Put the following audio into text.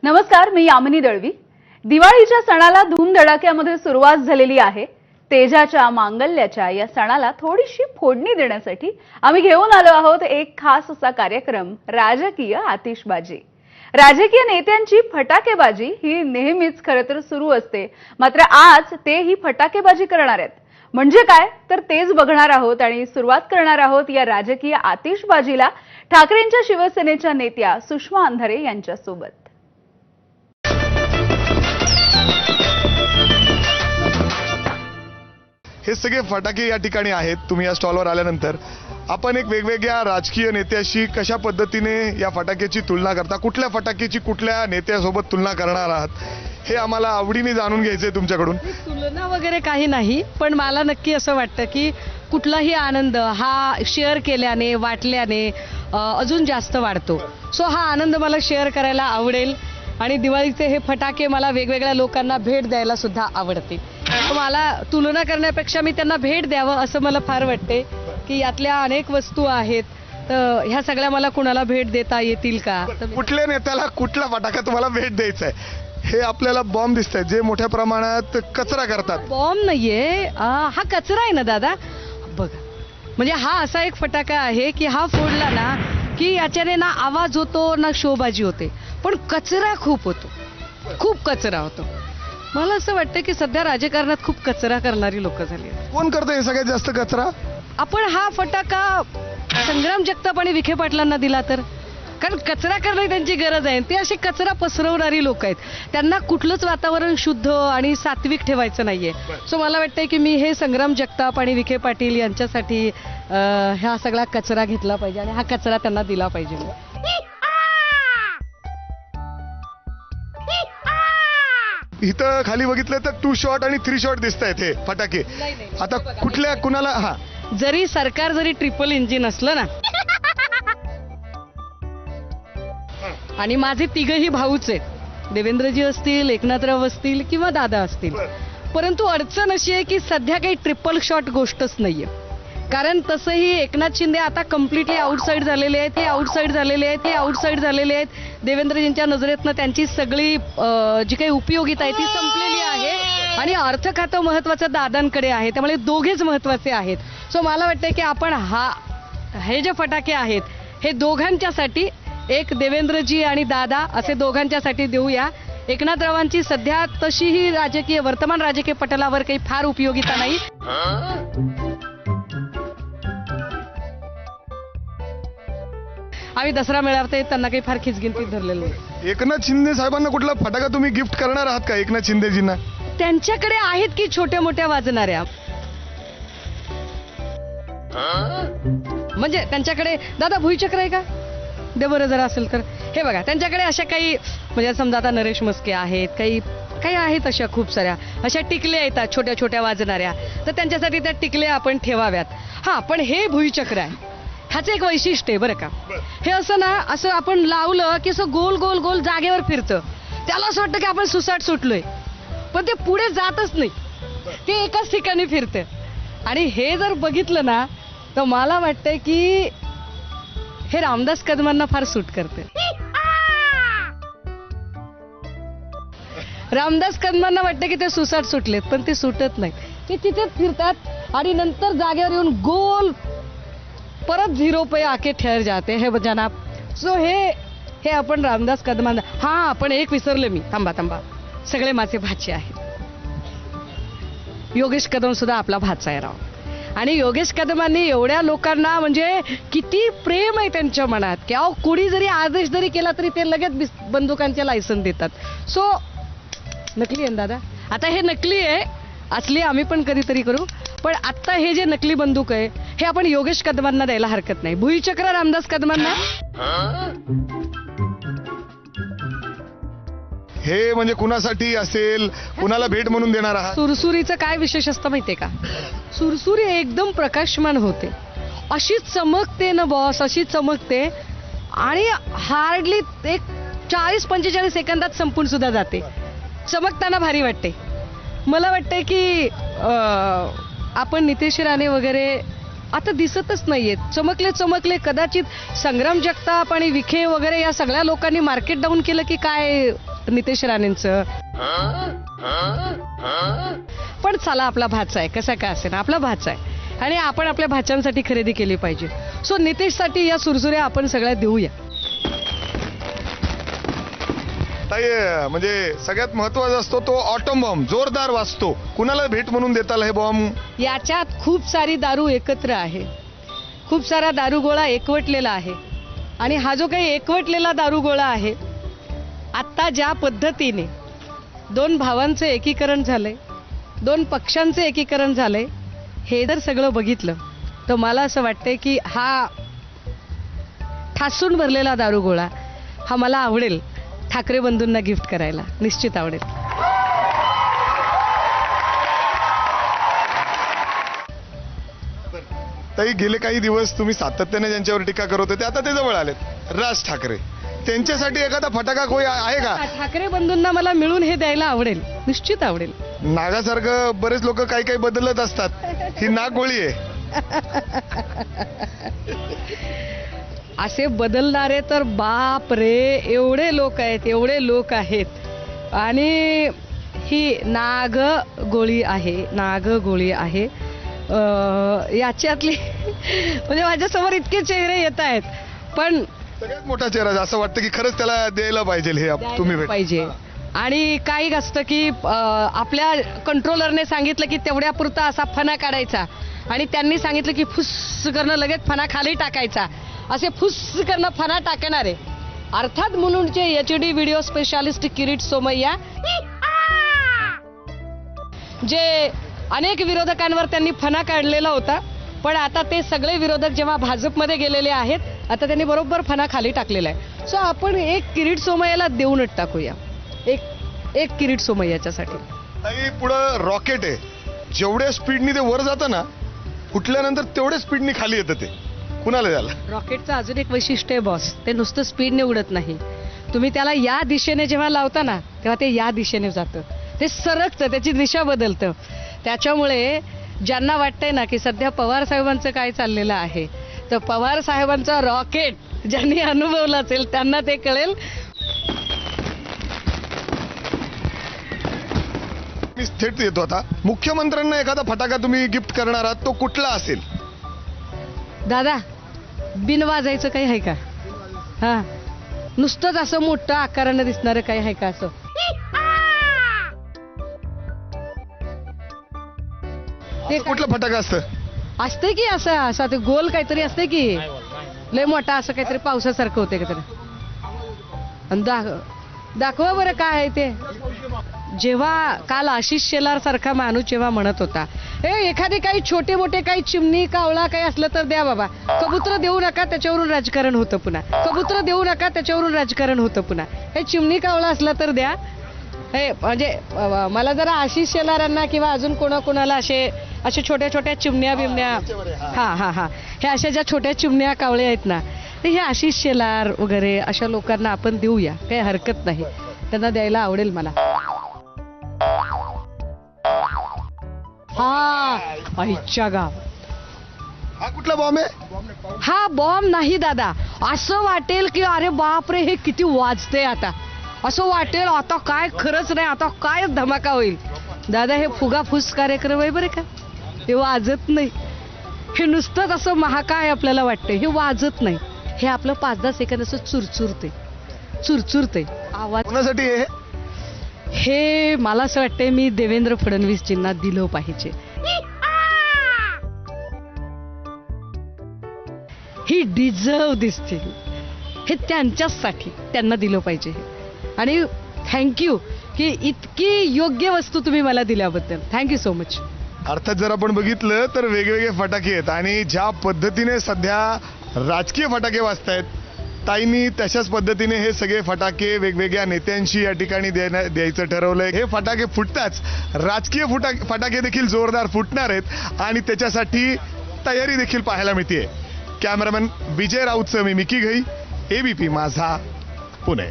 नमस्कार, मी यामिनी दळवी। दिवाळीच्या सणाला धूमधडाक्यामध्ये सुरुवात झालेली आहे। तेजाच्या मांगल्याच्या या सणाला थोडीशी फोडणी देण्यासाठी आम्ही घेऊन आलो आहोत एक खास असा कार्यक्रम, राजकीय आतिषबाजी। राजकीय नेत्यांची फटाकेबाजी ही नेहमीच खरतर सुरू असते, मात्र आज ते ही फटाकेबाजी करणार आहेत। म्हणजे काय तर तेच बघणार आहोत आणि सुरुवात करणार आहोत या राजकीय आतिषबाजीला ठाकरेंच्या शिवसेनेच्या नेत्या सुषमा अंधारे यांच्यासोबत। हे सगळे फटाके या ठिकाणी आहेत। तुम्ही या स्टॉलवर आल्यानंतर आपण एक वेगवेगळ्या राजकीय नेत्याशी कशा पद्धतीने या फटाक्याची तुलना करता, कुठल्या फटाक्याची कुठल्या नेत्यासोबत तुलना करणार आहात, हे आम्हाला आवडीने जाणून घ्यायचंय तुमच्याकडून। तुलना वगैरे काही नाही, पण मला नक्की असं वाटतं की कुठलाही आनंद हा शेअर केल्याने, वाटल्याने अजून जास्त वाढतो। सो हा आनंद मला शेअर करायला आवडेल आणि दिवाळीचे हे फटाके मला वेगवेगळ्या लोकांना भेट द्यायला सुद्धा आवडते। मला तुलना करण्यापेक्षा मी त्यांना भेट द्यावं असं मला फार वाटते की यातल्या अनेक वस्तू आहेत, तर ह्या सगळ्या मला कुणाला भेट देता येतील का। कुठल्या नेत्याला कुठला फटाका तुम्हाला भेट द्यायचा आहे? हे आपल्याला बॉम्ब दिसत आहे जे मोठ्या प्रमाणात कचरा करतात। बॉम्ब नाहीये, हा कचरा आहे ना दादा। बघा, म्हणजे हा असा एक फटाका आहे की हा फोडला ना की याच्याने ना आवाज होतो ना शोबाजी होते, पण कचरा खूप होतो, खूप कचरा होतो। मला असं वाटतं की सध्या राजकारणात खूप कचरा करणारी लोक झाली आहेत। कोण करतं हे सगळ्यात जास्त कचरा? आपण हा फटाका संग्राम जगताप आणि विखे पाटलांना दिला तर, कारण कचरा करणं त्यांची गरज आहे। ते असे कचरा पसरवणारी लोक आहेत, त्यांना कुठलंच वातावरण शुद्ध आणि सात्विक ठेवायचं नाहीये। सो मला वाटतंय की मी हे संग्राम जगताप आणि विखे पाटील यांच्यासाठी हा सगळा कचरा घेतला पाहिजे आणि हा कचरा त्यांना दिला पाहिजे। इथं खाली बघितलं तर 2 शॉट आणि 3 शॉट दिसत आहेत हे फटाके। आता कुठल्या कुणाला हा जरी सरकार जरी ट्रिपल इंजिन असलं ना, आणि माझे तिघही भाऊच आहेत, देवेंद्रजी असतील, एकनाथराव असतील किंवा दादा असतील, परंतु अडचण अशी आहे की सध्या काही ट्रिपल शॉट गोष्टच नाहीये। कारण तसंही एकनाथ शिंदे आता कम्प्लिटली आउटसाइड झालेले आहेत, हे आउटसाइड झालेले आहेत, हे आउटसाइड झालेले आहेत। देवेंद्रजींच्या नजरेतनं त्यांची सगळी जी काही उपयोगिता आहे ती संपलेली आहे आणि अर्थ खातं महत्वाचं दादांकडे आहे, त्यामुळे दोघेच महत्वाचे आहेत। सो मला वाटतंय की आपण हे जे फटाके आहेत हे दोघांच्यासाठी, एक देवेंद्रजी आणि दादा असे दोघांच्यासाठी देऊया। एकनाथरावांची सध्या तशीही राजकीय वर्तमान राजकीय पटलावर काही फार उपयोगिता नाही। आम्ही दसरा मेळाव्यात त्यांना काही फार खिचगिंतीत धरलेलं नाही। एकनाथ शिंदे साहेबांना कुठला फटाका तुम्ही गिफ्ट करणार आहात का? एकनाथ शिंदेजींना त्यांच्याकडे आहेत की छोट्या मोठ्या वाजणाऱ्या, म्हणजे त्यांच्याकडे दादा भुईचक्र आहे का? दे बरं जरा असेल तर। हे बघा, त्यांच्याकडे अशा काही, म्हणजे समजा आता नरेश मस्के आहेत, काही काही आहेत अशा खूप साऱ्या अशा टिकल्या येतात छोट्या छोट्या वाजणाऱ्या, तर त्यांच्यासाठी त्या टिकल्या आपण ठेवाव्यात। हा, पण हे भुईचक्र आहे, ह्याचं एक वैशिष्ट्य आहे बरं का। हे असं ना, असं आपण लावलं की असं गोल गोल गोल जागेवर फिरतं, त्याला असं वाटतं की आपण सुसाट सुटलोय, पण ते पुढे जातच नाही, ते एकाच ठिकाणी फिरतं। आणि हे जर बघितलं ना तर मला वाटतंय की हे रामदास कदमांना फार सूट करते। रामदास कदमांना वाटतं की ते सुसाट सुटलेत, पण ते सुटत नाही, ते तिथेच फिरतात आणि नंतर जागेवर येऊन गोल परत 0 पे आके ठहर जाते है जनाब। सो हे आपण रामदास कदमांना, हा पण एक विसरले मी, थांबा, सगळे माझे भाचे आहेत। योगेश कदम सुद्धा आपला भाचा आहे राव, आणि योगेश कदमांनी एवढ्या लोकांना, म्हणजे किती प्रेम आहे त्यांच्या मनात की अहो कुणी जरी आदेश जरी केला तरी ते लगेच बंदुकांचे लायसन देतात। सो नकली आहे दादा, आता हे नकली आहे, असली आम्ही पण कधीतरी करू, पण आता हे जे नकली बंदूक आहे हे आपण योगेश कदमांना द्यायला हरकत नाही। भुईचक्र रामदास कदमांना, हे म्हणजे कुणासाठी असेल, कुणाला भेट म्हणून देणार आहात? सुरसुरीचं काय विशेष असतं माहितीये का? सुरसुरी एकदम प्रकाशमान होते, अशी चमकते ना बॉस, अशी चमकते, आणि हार्डली एक 40-45 सेकंदात संपून सुद्धा जाते, चमकताना भारी वाटते। मला वाटतंय की आपण नितेश राणे वगैरे आता दिसतच नाहीयेत, चमकले कदाचित संग्राम जगताप आणि विखे वगैरे या सगळ्या लोकांनी मार्केट डाऊन केलं की काय नितेश राणेंचं. पण चला, आपला भाचा आहे, कसा काय असेल, आपला भाचा आहे आणि आपण आपल्या भाच्यांसाठी खरेदी केली पाहिजे. सो नितेशसाठी या सुरसुऱ्या आपण सगळ्या देऊया. ताई, म्हणजे सगळ्यात महत्वाचा असतो तो ऑटोम बॉम्ब, जोरदार वाजतो. कुणाला भेट म्हणून देताल हे बॉम्ब? याच्यात खूप सारी दारू एकत्र आहे, खूप सारा दारूगोळा एकवटलेला आहे आणि हा जो काही एकवटलेला दारूगोळा आहे, आत्ता ज्या पद्धतीने दोन भावांचं एकीकरण झालंय, दोन पक्षांचं एकीकरण झालंय, हे जर सगळं बघितलं तर मला असं वाटतंय की हा ठासून भरलेला दारूगोळा हा मला आवडेल ठाकरे बंधूंना गिफ्ट करायला, निश्चित आवडेल. ताई, गेले काही दिवस तुम्ही सातत्याने ज्यांच्यावर टीका करत होते आता ते जवळ आलेत, राज ठाकरे. त्यांच्यासाठी एखादा फटाका कोई आहे का? ठाकरे बंधूंना मला मिळून हे द्यायला आवडेल, निश्चित आवडेल. नागासारखं बरेच लोक काही काही बदलत असतात, ही नागगोळी आहे. असे बदलणारे तर बाप रे, एवढे लोक आहेत, एवढे लोक आहेत. आणि ही नाग गोळी आहे, नाग गोळी आहे. याच्यातली म्हणजे माझ्यासमोर इतके चेहरे येत आहेत, पण सगळ्यात मोठा चेहरा असं वाटतं की खरंच त्याला द्यायला पाहिजे हे तुम्ही भेट. पाहिजे. आणि काही असतं की आपल्या कंट्रोलरने सांगितलं की तेवढ्यापुरता असा फणा काढायचा आणि त्यांनी सांगितलं की फुस करणं, लगेच फणा खाली टाकायचा. असे फुस करणं, फणा टाकणारे अर्थात मुलुंडचे HD video specialist Kirit Somaiya, जे अनेक विरोधकांवर त्यांनी फणा काढलेला होता, पण आता ते सगळे विरोधक जेव्हा भाजपमध्ये गेलेले आहेत, आता त्यांनी बरोबर फणा खाली टाकलेला आहे. सो आपण एक किरीट सोमय्याला देऊनच टाकूया, एक किरीट सोमय्याच्यासाठी. ताई, पुढं रॉकेट आहे, जेवढ्या स्पीडनी ते वर जातं ना, फुटल्यानंतर तेवढ्या स्पीडनी खाली येतं. ते कुणाला द्याला? रॉकेटचं अजून एक वैशिष्ट्य आहे बॉस, ते नुसतं स्पीडने उडत नाही. तुम्ही त्याला या दिशेने जेव्हा लावता ना, तेव्हा ते या दिशेने जातं, ते सरकतं, त्याची दिशा बदलतं. त्याच्यामुळे ज्यांना वाटतंय ना की सध्या पवार साहेबांचं काय चाललेलं आहे, तर पवार साहेबांचा रॉकेट ज्यांनी अनुभवला असेल त्यांना ते कळेल. मी थेट येतो आता. मुख्यमंत्र्यांना एखादा फटाका तुम्ही गिफ्ट करणार आहात, तो कुठला असेल? दादा, बिन वाजायचं काही आहे का? हा, नुसतंच असं मोठं आकारानं दिसणारं काही आहे का? असं ते कुठलं फटाका असतं? असते की असं असं ते गोल काहीतरी असते की, लय मोठा असं काहीतरी पावसासारखं होते का तरी. दाखवा बरं काय आहे ते. जेव्हा काल आशिष शेलार सारखा माणूस जेव्हा म्हणत होता, एखादी काही छोटे मोठे काही चिमणी कावळा काही असलं तर द्या बाबा, कबूतर देऊ नका त्याच्यावरून राजकारण होतं पुन्हा, कबूतर देऊ नका त्याच्यावरून राजकारण होतं पुन्हा, हे चिमणी कावळा असला तर द्या. हे म्हणजे मला जरा आशिष शेलारांना किंवा अजून कोणाकोणाला असे छोट्या छोट्या चिमण्या बिमण्या, हा हे अशा ज्या छोट्या चिमण्या कावळे आहेत ना, तर हे आशिष शेलार वगैरे अशा लोकांना आपण देऊया, काही हरकत नाही, त्यांना द्यायला आवडेल मला. हा, आईच्या गाव. हा कुठला बॉम्ब आहे? हा बॉम्ब नाही दादा, असं वाटेल की अरे बापरे हे किती वाजते, आता असं वाटेल आता काय खरंच नाही, आता काय धमाका होईल. दादा, हे फुगाफूस कार्यक्रम आहे बरं का, हे वाजत नाही. हे नुसतंच असं महाकाय आपल्याला वाटतंय, हे वाजत नाही. हे आपलं 5-10 सेकंद असं चुरचुरते आवाज. कोणासाठी आहे हे मला असं वाटतंय मी देवेंद्र फडणवीसजींना दिलं पाहिजे. ही डिझर्व दिसतील, हे त्यांच्यासाठी त्यांना दिलं पाहिजे. आणि थँक्यू की इतकी योग्य वस्तू तुम्ही मला दिल्याबद्दल, थँक्यू सो मच. अर्थात जर आपण बघितलं तर वेगवेगळे फटाके आहेत आणि ज्या पद्धतीने सध्या राजकीय फटाके वाजतायत, ताईंनी तशाच पद्धतीने हे सगळे फटाके वेगवेगळ्या नेत्यांशी या ठिकाणी द्यायचं ठरवलंय. हे फटाके फुटताच राजकीय फटाके देखील जोरदार फुटणार आहेत आणि त्याच्यासाठी तयारी देखील पाहायला मिळते. कॅमेरामॅन विजय राऊतसह मी मिकी घई, ABP माझा, पुणे.